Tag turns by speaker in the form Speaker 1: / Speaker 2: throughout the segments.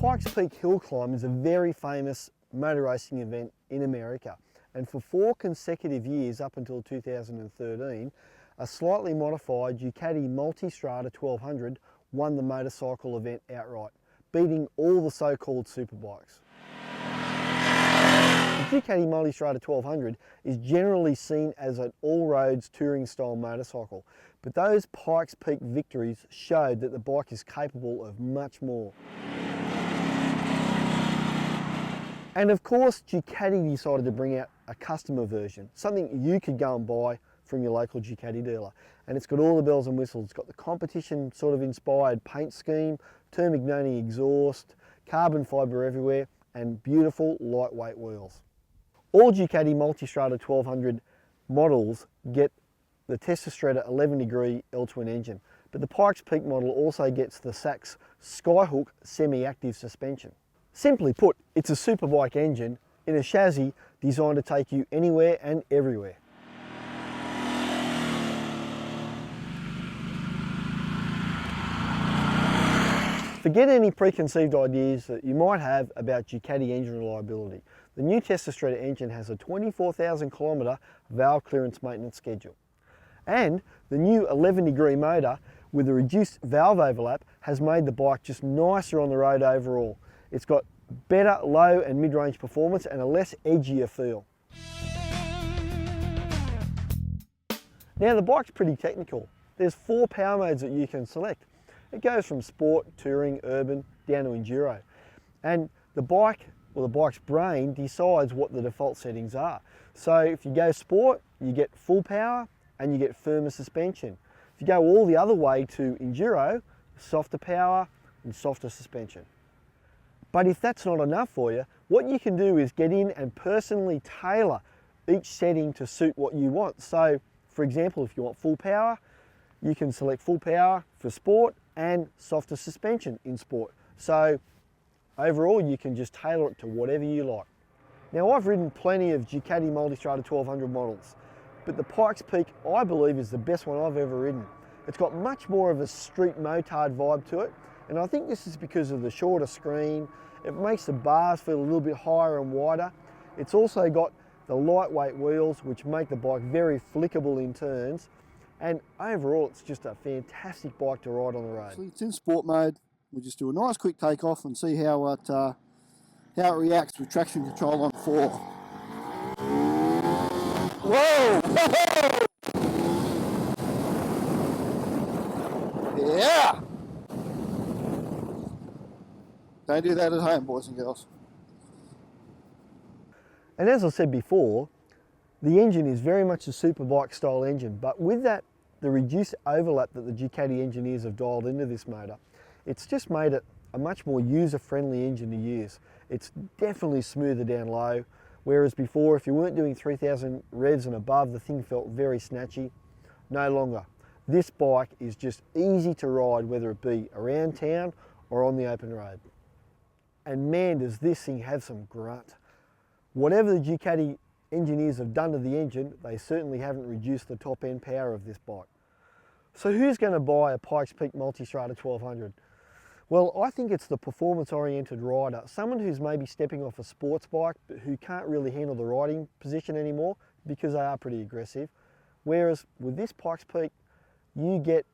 Speaker 1: Pikes Peak Hill Climb is a very famous motor racing event in America, and for 4 consecutive years up until 2013, a slightly modified Ducati Multistrada 1200 won the motorcycle event outright, beating all the so-called superbikes. The Ducati Multistrada 1200 is generally seen as an all-roads touring style motorcycle, but those Pikes Peak victories showed that the bike is capable of much more. And of course, Ducati decided to bring out a customer version, something you could go and buy from your local Ducati dealer. And it's got all the bells and whistles. It's got the competition sort of inspired paint scheme, Termignoni exhaust, carbon fibre everywhere, and beautiful lightweight wheels. All Ducati Multistrada 1200 models get the Multistrada 11 degree L-twin engine, but the Pikes Peak model also gets the Sachs Skyhook semi-active suspension. Simply put, it's a superbike engine in a chassis designed to take you anywhere and everywhere. Forget any preconceived ideas that you might have about Ducati engine reliability. The new Multistrada engine has a 24,000 kilometre valve clearance maintenance schedule. And the new 11 degree motor with a reduced valve overlap has made the bike just nicer on the road overall. It's got better low and mid-range performance and a less edgier feel. Now the bike's pretty technical. There's 4 power modes that you can select. It goes from sport, touring, urban, down to enduro. And the bike, or the bike's brain, decides what the default settings are. So if you go sport, you get full power and you get firmer suspension. If you go all the other way to enduro, softer power and softer suspension. But if that's not enough for you, what you can do is get in and personally tailor each setting to suit what you want. So for example, if you want full power, you can select full power for sport and softer suspension in sport. So overall, you can just tailor it to whatever you like. Now I've ridden plenty of Ducati Multistrada 1200 models, but the Pikes Peak, I believe, is the best one I've ever ridden. It's got much more of a street motard vibe to it, and I think this is because of the shorter screen. It makes the bars feel a little bit higher and wider. It's also got the lightweight wheels, which make the bike very flickable in turns. And overall, it's just a fantastic bike to ride on the road.
Speaker 2: Actually, it's in sport mode. We'll just do a nice quick takeoff and see how it reacts with traction control on 4. Whoa! Yeah! Don't do that at home, boys and girls.
Speaker 1: And as I said before, the engine is very much a superbike style engine, but with that, the reduced overlap that the Ducati engineers have dialed into this motor, it's just made it a much more user-friendly engine to use. It's definitely smoother down low, whereas before, if you weren't doing 3,000 revs and above, the thing felt very snatchy. No longer. This bike is just easy to ride, whether it be around town or on the open road. And man, does this thing have some grunt. Whatever the Ducati engineers have done to the engine, they certainly haven't reduced the top end power of this bike. So who's going to buy a Pikes Peak Multistrada 1200? Well, I think it's the performance oriented rider, someone who's maybe stepping off a sports bike but who can't really handle the riding position anymore because they are pretty aggressive. Whereas with this Pikes Peak, you get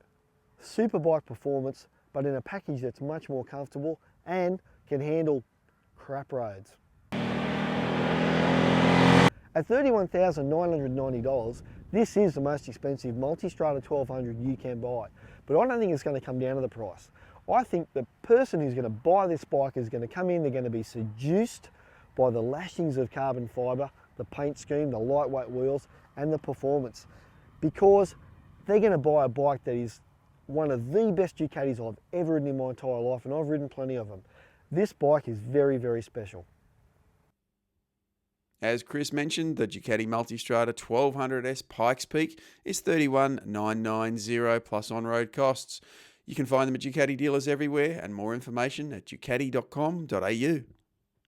Speaker 1: superbike performance but in a package that's much more comfortable and can handle crap roads. At $31,990, this is the most expensive Multistrada 1200 you can buy, but I don't think it's going to come down to the price. I think the person who's going to buy this bike is going to come in, they're going to be seduced by the lashings of carbon fibre, the paint scheme, the lightweight wheels and the performance, because they're going to buy a bike that is one of the best Ducatis I've ever ridden in my entire life, and I've ridden plenty of them. This bike is very, very special.
Speaker 3: As Chris mentioned, the Ducati Multistrada 1200S Pikes Peak is $31,990 plus on-road costs. You can find them at Ducati dealers everywhere and more information at ducati.com.au.